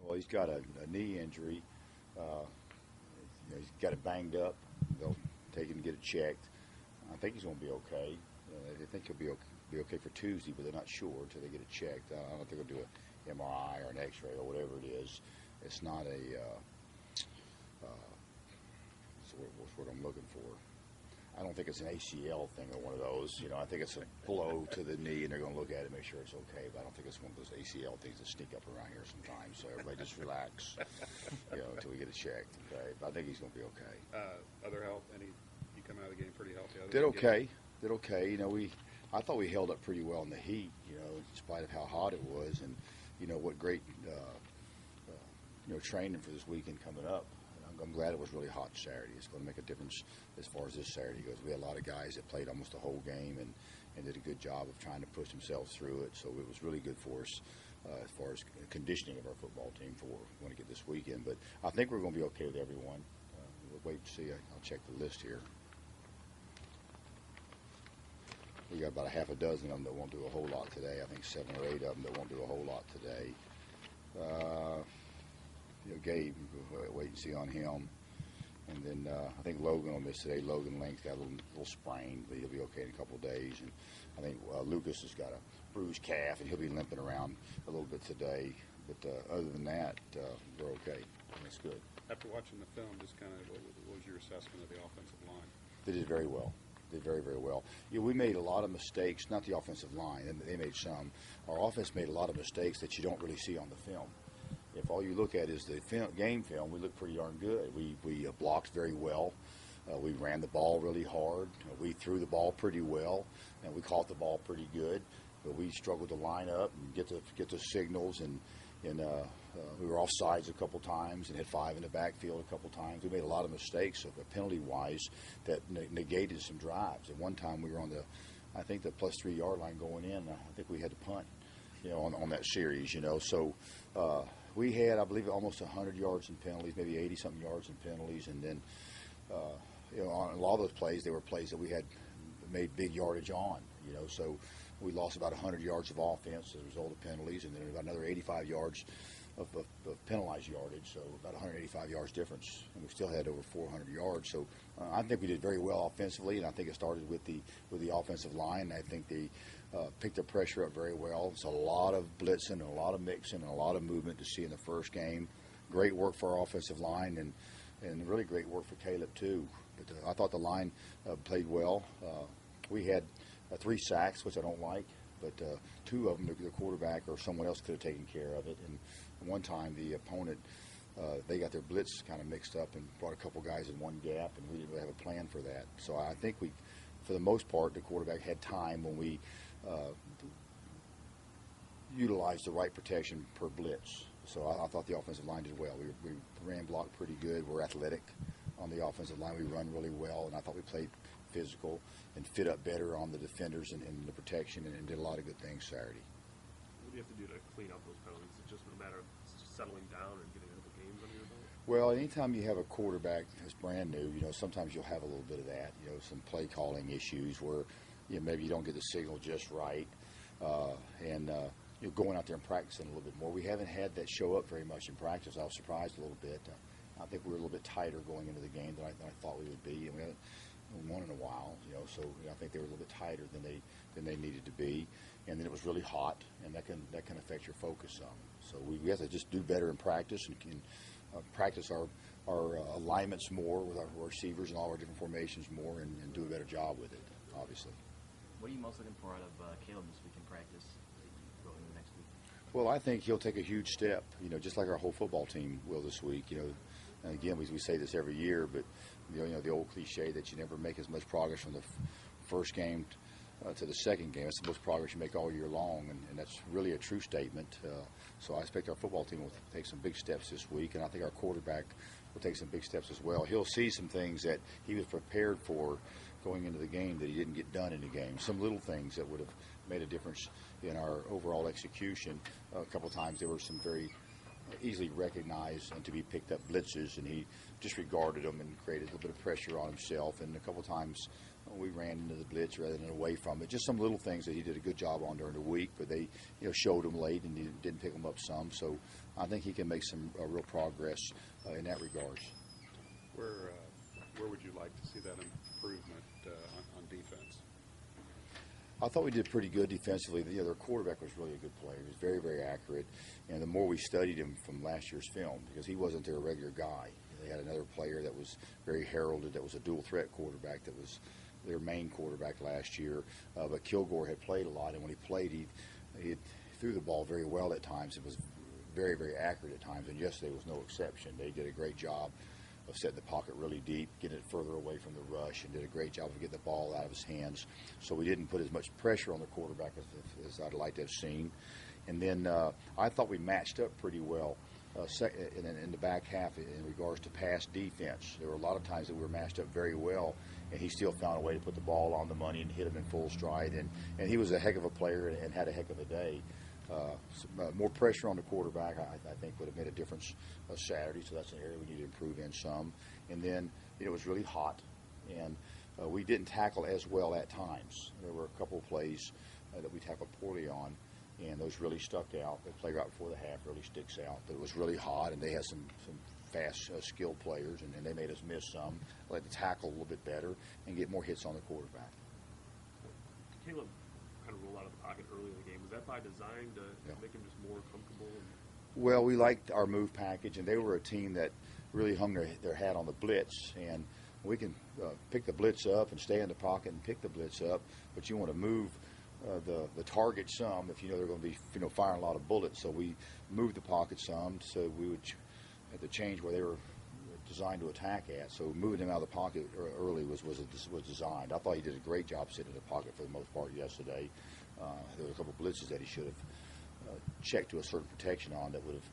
Well, he's got a knee injury. He's got it banged up. They'll take him and get it checked. I think he's going to be okay. They think he'll be okay for Tuesday, but they're not sure until they get it checked. I don't think they'll do an MRI or an X-ray or whatever it is. It's not what's what I'm looking for. I don't think it's an ACL thing or one of those. I think it's a blow to the knee, and they're going to look at it and make sure it's okay. But I don't think it's one of those ACL things that sneak up around here sometimes. So everybody just relax, until we get it checked. Okay, but I think he's going to be okay. Other health? You come out of the game pretty healthy? Did okay. Did okay. I thought we held up pretty well in the heat. In spite of how hot it was, and what great training for this weekend coming up. I'm glad it was really hot Saturday. It's going to make a difference as far as this Saturday goes. We had a lot of guys that played almost the whole game and did a good job of trying to push themselves through it. So it was really good for us as far as conditioning of our football team for when we get this weekend. But I think we're going to be okay with everyone. We'll wait and see. I'll check the list here. We got about a half a dozen of them that won't do a whole lot today. I think 7 or 8 of them that won't do a whole lot today. Gabe, wait and see on him. And then I think Logan will miss today. Logan Link's got a little sprain, but he'll be okay in a couple of days. And I think Lucas has got a bruised calf, and he'll be limping around a little bit today. But other than that, we're okay. That's good. After watching the film, just kind of what was your assessment of the offensive line? They did very well. Did very, very well. We made a lot of mistakes, not the offensive line, and they made some. Our offense made a lot of mistakes that you don't really see on the film. If all you look at is the game film, we look pretty darn good. We blocked very well. We ran the ball really hard. We threw the ball pretty well, and we caught the ball pretty good. But we struggled to line up and get the signals, and we were off sides a couple times and hit 5 in the backfield a couple times. We made a lot of mistakes penalty-wise that negated some drives. At one time, we were on the plus 3 yard line going in. I think we had to punt, on that series, So we had, I believe, almost 100 yards in penalties, maybe 80-something yards in penalties. And then, on a lot of those plays, they were plays that we had made big yardage on, So we lost about 100 yards of offense as a result of penalties, and then about another 85 yards of penalized yardage, so about 185 yards difference. And we still had over 400 yards. So I think we did very well offensively, and I think it started with the offensive line. I think they picked the pressure up very well. It's a lot of blitzing and a lot of mixing and a lot of movement to see in the first game. Great work for our offensive line, and really great work for Caleb too. But I thought the line played well. We had 3 sacks, which I don't like, but 2 of them, the quarterback or someone else could have taken care of it. And one time the opponent, they got their blitz kind of mixed up and brought a couple guys in one gap, and we didn't really have a plan for that. So I think for the most part, the quarterback had time when we utilized the right protection per blitz. So I thought the offensive line did well. We ran block pretty good. We're athletic on the offensive line. We run really well, and I thought we played physical and fit up better on the defenders and the protection, and did a lot of good things Saturday. What do you have to do to clean up those penalties? Is it just a matter of settling down and getting a couple games under your belt? Well, anytime you have a quarterback that's brand new, sometimes you'll have a little bit of that. Some play calling issues where maybe you don't get the signal just right, and you're going out there and practicing a little bit more. We haven't had that show up very much in practice. I was surprised a little bit. I think we were a little bit tighter going into the game than I thought we would be, and we haven't won in a while. So I think they were a little bit tighter than they needed to be, and then it was really hot, and that can affect your focus some. So we have to just do better in practice and practice our alignments more with our receivers and all our different formations more, and do a better job with it, obviously. What are you most looking for out of Caleb this week in practice going into next week? Well, I think he'll take a huge step, just like our whole football team will this week. And again, we say this every year, but the old cliche that you never make as much progress from the first game to the second game. That's the most progress you make all year long, and that's really a true statement. So I expect our football team will take some big steps this week, and I think our quarterback will take some big steps as well. He'll see some things that he was prepared for going into the game that he didn't get done in the game. Some little things that would have made a difference in our overall execution. A couple of times there were some very easily recognize and to be picked up blitzes, and he disregarded them and created a little bit of pressure on himself. And a couple times we ran into the blitz rather than away from it. Just some little things that he did a good job on during the week, but they showed him late and he didn't pick them up some. So I think he can make some real progress in that regards. Where would you like to see that improvement on defense? I thought we did pretty good defensively. Their quarterback was really a good player. He was very, very accurate. And the more we studied him from last year's film, because he wasn't their regular guy. They had another player that was very heralded, that was a dual threat quarterback, that was their main quarterback last year. But Kilgore had played a lot, and when he played, he threw the ball very well at times. It was very, very accurate at times, and yesterday was no exception. They did a great job of setting the pocket really deep, getting it further away from the rush, and did a great job of getting the ball out of his hands. So we didn't put as much pressure on the quarterback as I'd like to have seen. And then I thought we matched up pretty well in the back half in regards to pass defense. There were a lot of times that we were matched up very well, and he still found a way to put the ball on the money and hit him in full stride. And he was a heck of a player and had a heck of a day. More pressure on the quarterback, I think, would have made a difference Saturday, so that's an area we need to improve in some. And then it was really hot, and we didn't tackle as well at times. There were a couple of plays that we tackled poorly on, and those really stuck out. The play right before the half really sticks out. But it was really hot, and they had some fast, skilled players, and they made us miss some. I like to tackle a little bit better and get more hits on the quarterback. Caleb kind of roll out of the pocket early in the game. Was that by design to make him just more comfortable? Well, we liked our move package, and they were a team that really hung their hat on the blitz. And we can pick the blitz up and stay in the pocket and pick the blitz up, but you want to move the target some if you know they're going to be firing a lot of bullets. So we moved the pocket some, so we would have to change where they were designed to attack at. So moving him out of the pocket early was designed. I thought he did a great job sitting in the pocket for the most part yesterday. There were a couple of blitzes that he should have checked to a certain protection on that would have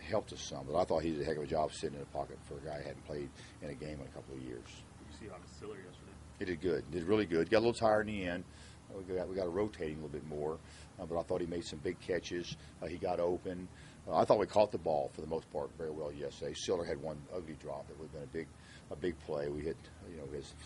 helped us some. But I thought he did a heck of a job sitting in the pocket for a guy who hadn't played in a game in a couple of years. Did you see how Siller yesterday? He did good. Did really good. Got a little tired in the end. We got to rotate him a little bit more. But I thought he made some big catches. He got open. I thought we caught the ball for the most part very well yesterday. Siller had one ugly drop that would have been a big play. We had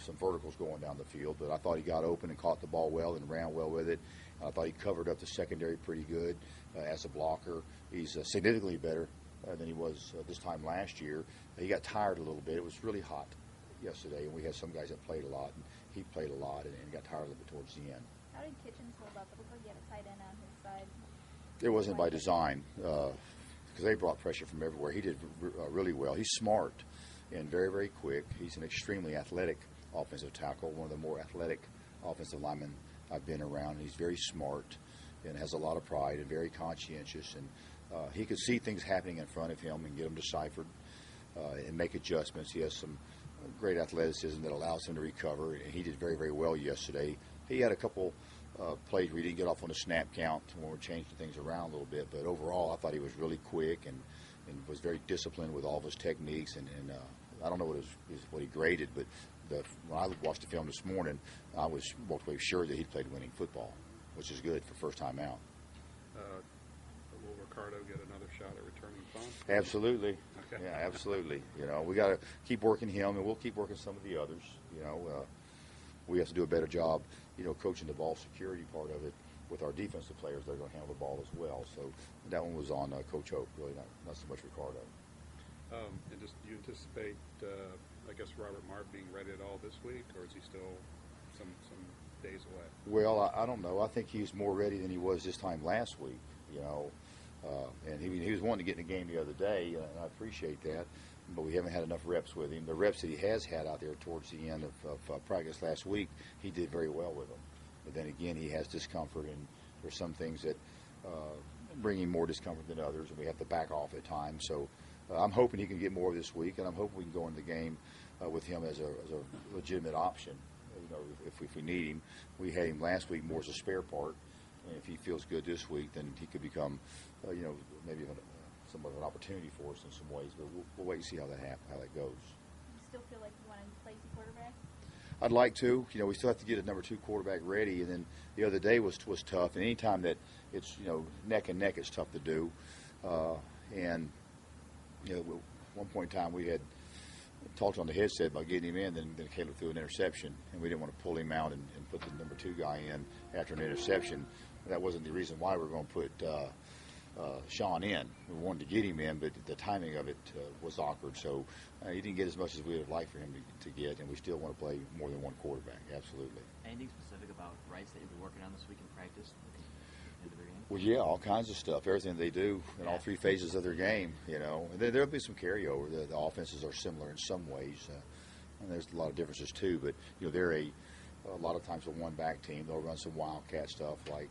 some verticals going down the field, but I thought he got open and caught the ball well and ran well with it. I thought he covered up the secondary pretty good as a blocker. He's significantly better than he was this time last year. He got tired a little bit. It was really hot yesterday, and we had some guys that played a lot, and he played a lot and got tired a little bit towards the end. How did Kitchens hold up? It looked like he had a tight end on his side. It wasn't by design because they brought pressure from everywhere. He did really well. He's smart and very, very quick. He's an extremely athletic offensive tackle, one of the more athletic offensive linemen I've been around. He's very smart and has a lot of pride and very conscientious. And he could see things happening in front of him and get them deciphered and make adjustments. He has some great athleticism that allows him to recover, and he did very, very well yesterday. He had a couple plays where he didn't get off on the snap count when we're changing things around a little bit, but overall I thought he was really quick and was very disciplined with all of his techniques, and I don't know what he graded, but when I watched the film this morning, I was walked away sure that he played winning football, which is good for first time out. Will Ricardo get another shot at returning punt? Absolutely. Okay. Yeah, absolutely. We got to keep working him, and we'll keep working some of the others. We have to do a better job, coaching the ball security part of it with our defensive players that are going to handle the ball as well. So that one was on Coach Hope, really, not so much Ricardo. And just do you anticipate, Robert Marr being ready at all this week, or is he still some days away? Well, I don't know. I think he's more ready than he was this time last week, and he was wanting to get in the game the other day, and I appreciate that, but we haven't had enough reps with him. The reps that he has had out there towards the end of practice last week, he did very well with them. But then again, he has discomfort, and there's some things that bring him more discomfort than others, and we have to back off at times. So I'm hoping he can get more this week, and I'm hoping we can go into the game with him as a legitimate option. If we need him. We had him last week more as a spare part, and if he feels good this week, then he could become, maybe somewhat of an opportunity for us in some ways. But we'll wait and see how that goes. You still feel like you want to play the quarterback? I'd like to. We still have to get a number 2 quarterback ready, and then the other day was tough. And anytime that it's neck and neck, it's tough to do. and at one point in time we had talked on the headset about getting him in. Then Caleb threw an interception, and we didn't want to pull him out and put the number 2 guy in after an interception. That wasn't the reason why we were going to put Sean in. We wanted to get him in, but the timing of it was awkward. So he didn't get as much as we would have liked for him to get, and we still want to play more than one quarterback. Absolutely. Anything specific about Rice that you've been working on this week in practice? Into their game? Well, yeah, all kinds of stuff. Everything they do in all 3 phases of their game, And there'll be some carryover. The offenses are similar in some ways, and there's a lot of differences too. But they're a lot of times a one-back team. They'll run some wildcat stuff like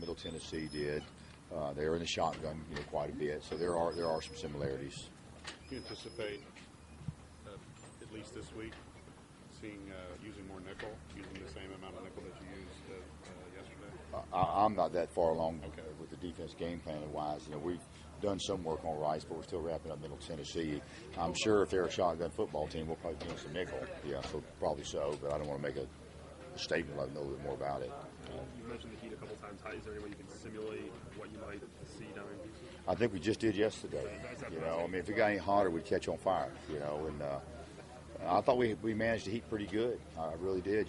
Middle Tennessee did. They're in the shotgun, quite a bit. So there are some similarities. Do you anticipate, at least this week, seeing using more nickel, using the same amount of nickel that you used yesterday? I'm not that far along Okay. with the defense game planning wise. We've done some work on Rice, but we're still wrapping up Middle Tennessee. I'm sure if they're a shotgun football team, we'll probably do some nickel. Yeah, so probably so, but I don't want to make a statement. Let them know a little bit more about it. You mentioned the heat a couple times. Is there any way you can simulate what you might see down in Houston? I think we just did yesterday. If it got any hotter, we'd catch on fire. And I thought we managed the heat pretty good. I really did.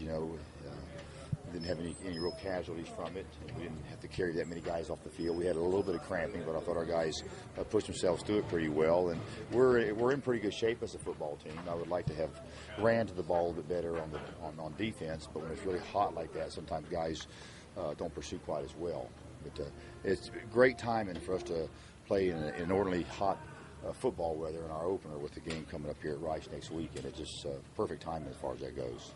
Didn't have any real casualties from it. We didn't have to carry that many guys off the field. We had a little bit of cramping, but I thought our guys pushed themselves through it pretty well. And we're in pretty good shape as a football team. I would like to have ran to the ball a bit better on defense, but when it's really hot like that, sometimes guys don't pursue quite as well. But it's great timing for us to play in an inordinately hot football weather in our opener with the game coming up here at Rice next week, and it's just perfect timing as far as that goes.